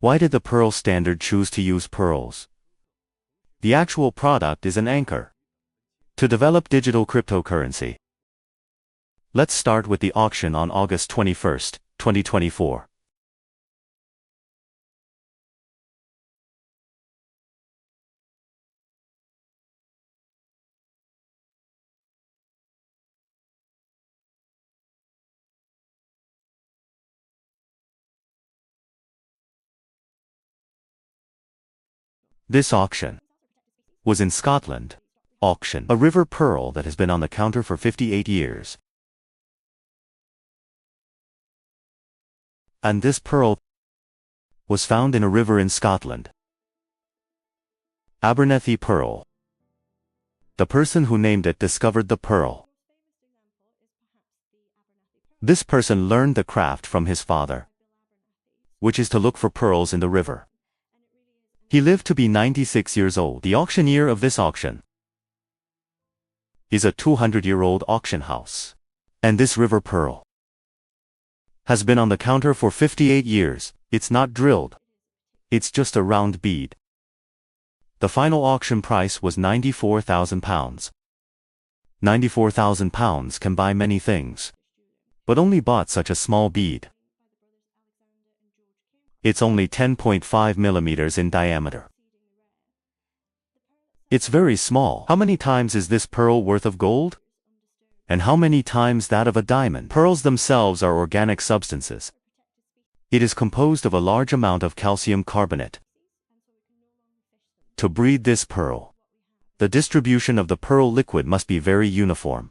Why did the Pearl Standard choose to use pearls? The actual product is an anchor to develop digital cryptocurrency. Let's start with the auction on August 21, 2024. This auction was in Scotland. Auction, a river pearl that has been on the counter for 58 years. And this pearl was found in a river in Scotland. Abernethy Pearl. The person who named it discovered the pearl. This person learned the craft from his father, which is to look for pearls in the river. He lived to be 96 years old. The auctioneer of this auction is a 200-year-old auction house. And this river pearl has been on the counter for 58 years. It's not drilled. It's just a round bead. The final auction price was £94,000. £94,000 can buy many things, but only bought such a small bead. It's only 10.5 millimeters in diameter. It's very small. How many times is this pearl worth of gold? And how many times that of a diamond? Pearls themselves are organic substances. It is composed of a large amount of calcium carbonate. To breed this pearl, the distribution of the pearl liquid must be very uniform.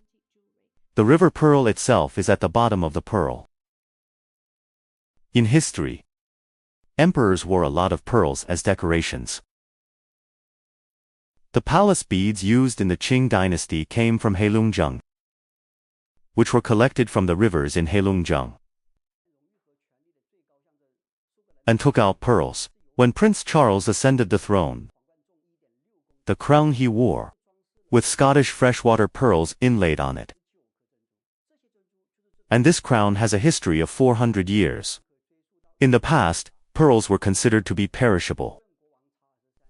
The river pearl itself is at the bottom of the pearl. In history, emperors wore a lot of pearls as decorations. The palace beads used in the Qing dynasty came from Heilongjiang, which were collected from the rivers in Heilongjiang and took out pearls. When Prince Charles ascended the throne, the crown he wore, with Scottish freshwater pearls inlaid on it. And this crown has a history of 400 years. In the past, pearls were considered to be perishable,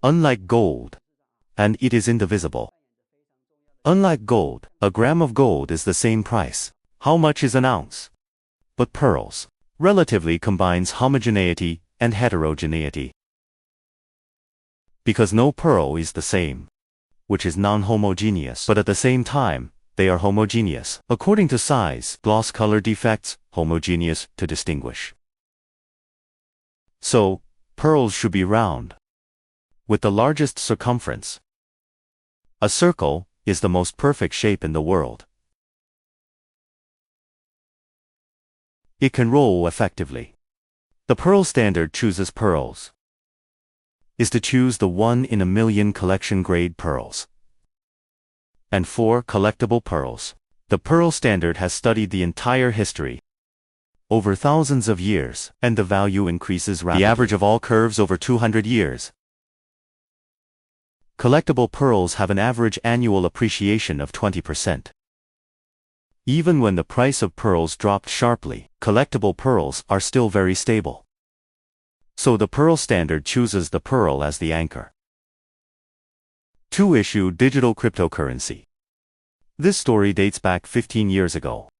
unlike gold, and it is indivisible. Unlike gold, a gram of gold is the same price. How much is an ounce? But pearls relatively combines homogeneity and heterogeneity. Because no pearl is the same, which is non-homogeneous, but at the same time, they are homogeneous. According to size, gloss color defects, homogeneous to distinguish. So, pearls should be round, with the largest circumference. A circle is the most perfect shape in the world. It can roll effectively. The Pearl Standard chooses pearls is to choose the 1-in-a-million collection-grade pearls and 4 collectible pearls. The Pearl Standard has studied the entire history over thousands of years, and the value increases rapidly. The average of all curves over 200 years. Collectible pearls have an average annual appreciation of 20%. Even when the price of pearls dropped sharply, collectible pearls are still very stable. So the Pearl Standard chooses the pearl as the anchor. 2-issue digital cryptocurrency. This story dates back 15 years ago.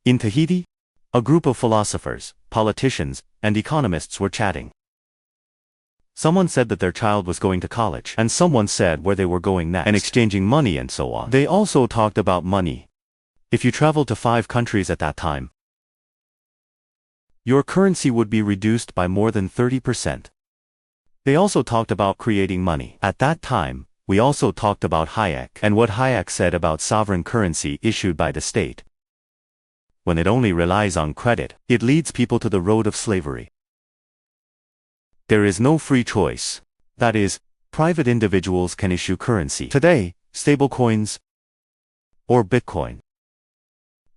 In Tahiti, a group of philosophers, politicians, and economists were chatting. Someone said that their child was going to college, and someone said where they were going next, and exchanging money and so on. They also talked about money. If you traveled to 5 countries at that time, your currency would be reduced by more than 30%. They also talked about creating money. At that time, we also talked about Hayek and what Hayek said about sovereign currency issued by the state. When it only relies on credit, it leads people to the road of slavery. There is no free choice. That is, private individuals can issue currency. Today, stablecoins or Bitcoin.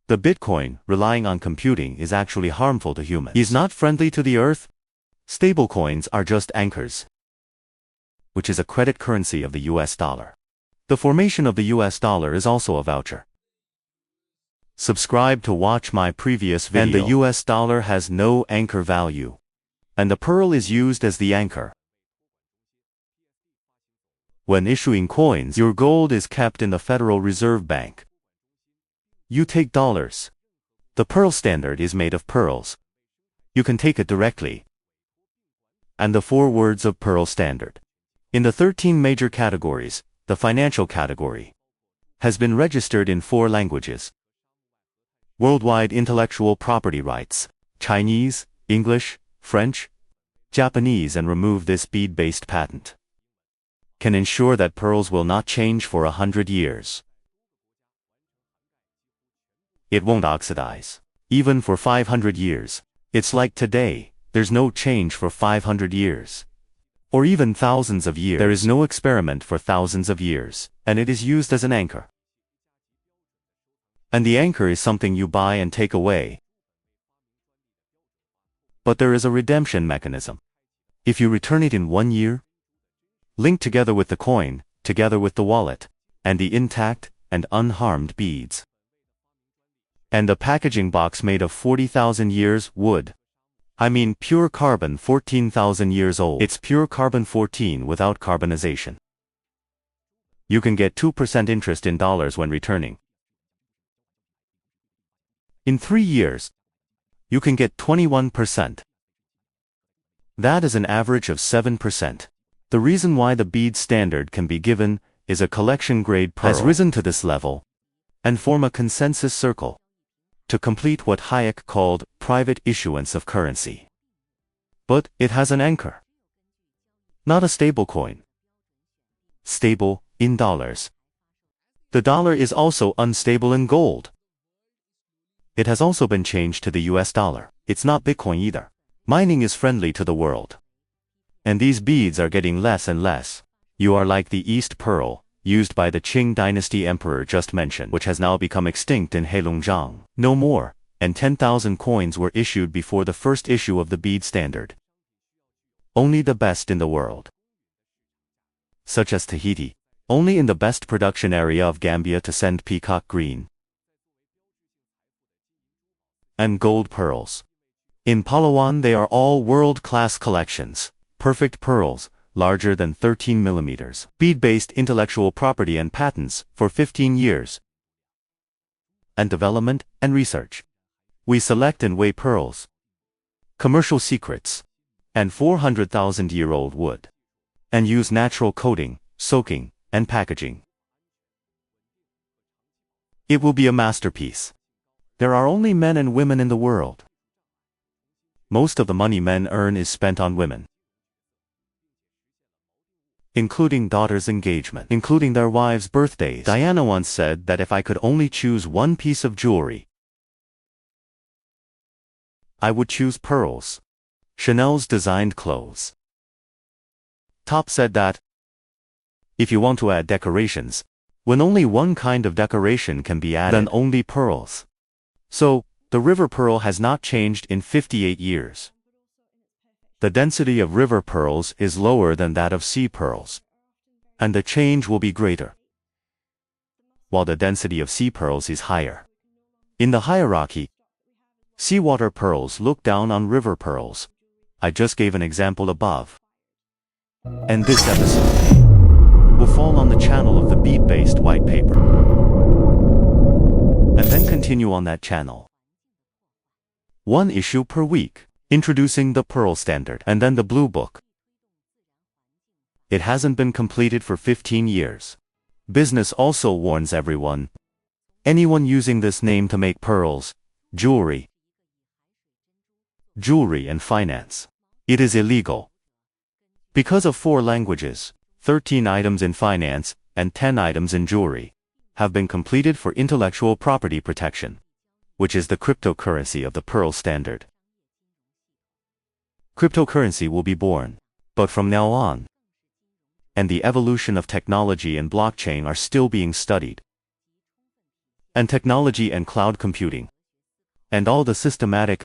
The Bitcoin, relying on computing, is actually harmful to humans. Is not friendly to the earth. Stablecoins are just anchors, which is a credit currency of the US dollar. The formation of the US dollar is also a voucher. Subscribe to watch my previous video. And the US dollar has no anchor value. and the pearl is used as the anchor. When issuing coins, your gold is kept in the Federal Reserve Bank. You take dollars. The pearl standard is made of pearls. You can take it directly. And the 4 words of pearl standard. In the 13 major categories, the financial category has been registered in 4 languages. Worldwide intellectual property rights, Chinese, English, French, Japanese, and remove this bead-based patent. Can ensure that pearls will not change for 100 years. It won't oxidize. Even for 500 years. It's like today, there's no change for 500 years. Or even thousands of years. There is no experiment for thousands of years, and it is used as an anchor. And the anchor is something you buy and take away. But there is a redemption mechanism. If you return it in 1 year, linked together with the coin, together with the wallet, and the intact and unharmed beads. And the packaging box made of 40,000 years wood. I mean pure carbon 14,000 years old. It's pure carbon 14 without carbonization. You can get 2% interest in dollars when returning. In 3 years, you can get 21%. That is an average of 7%. The reason why the bead standard can be given is a collection-grade pearl has risen to this level and form a consensus circle to complete what Hayek called private issuance of currency. But it has an anchor, not a stable coin. Stable in dollars. The dollar is also unstable in gold. It has also been changed to the US dollar. It's not Bitcoin either. Mining is friendly to the world. And these beads are getting less and less. You are like the East Pearl, used by the Qing dynasty emperor just mentioned, which has now become extinct in Heilongjiang. No more, and 10,000 coins were issued before the first issue of the bead standard. Only the best in the world. Such as Tahiti, only in the best production area of Gambia to send peacock green and gold pearls. In Palawan they are all world-class collections, perfect pearls, larger than 13 millimeters, bead-based intellectual property and patents for 15 years, and development and research. We select and weigh pearls, commercial secrets, and 400,000-year-old wood, and use natural coating, soaking, and packaging. It will be a masterpiece. There are only men and women in the world. Most of the money men earn is spent on women, including daughters' engagement, including their wives' birthdays. Diana once said that if I could only choose one piece of jewelry, I would choose pearls. Chanel's designed clothes. Top said that if you want to add decorations, when only one kind of decoration can be added, then only pearls. So, the river pearl has not changed in 58 years. The density of river pearls is lower than that of sea pearls, and the change will be greater, while the density of sea pearls is higher. In the hierarchy, seawater pearls look down on river pearls. I just gave an example above. And this episode will fall on the channel of the bead-based white paper, and then continue on that channel. 1 issue per week, introducing the pearl standard, and then the blue book. It hasn't been completed for 15 years. Business also warns everyone. Anyone using this name to make pearls, jewelry and finance. It is illegal. Because of 4 languages, 13 items in finance, and 10 items in jewelry have been completed for intellectual property protection, which is the cryptocurrency of the pearl standard. Cryptocurrency will be born, but from now on, and the evolution of technology and blockchain are still being studied, and technology and cloud computing, and all the systematic.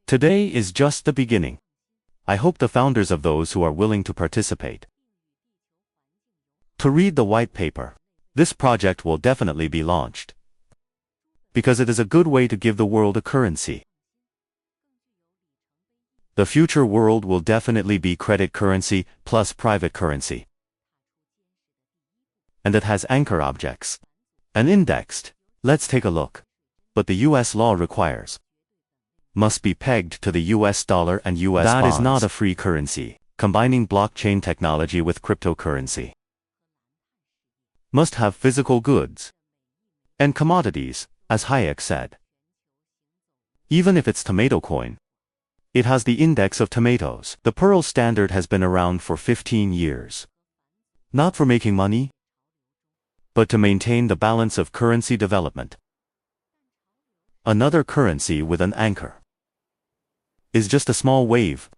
Today is just the beginning. I hope the founders of those who are willing to participate to read the white paper. This project will definitely be launched, because it is a good way to give the world a currency The future world will definitely be credit currency plus private currency. And it has anchor objects. And indexed. Let's take a look. But the US law requires must be pegged to the US dollar and US bonds. That is not a free currency. Combining blockchain technology with cryptocurrency. Must have physical goods and commodities, as Hayek said. Even if it's tomato coin, it has the index of tomatoes. The Pearl standard has been around for 15 years. Not for making money, but to maintain the balance of currency development. Another currency with an anchor is just a small wave,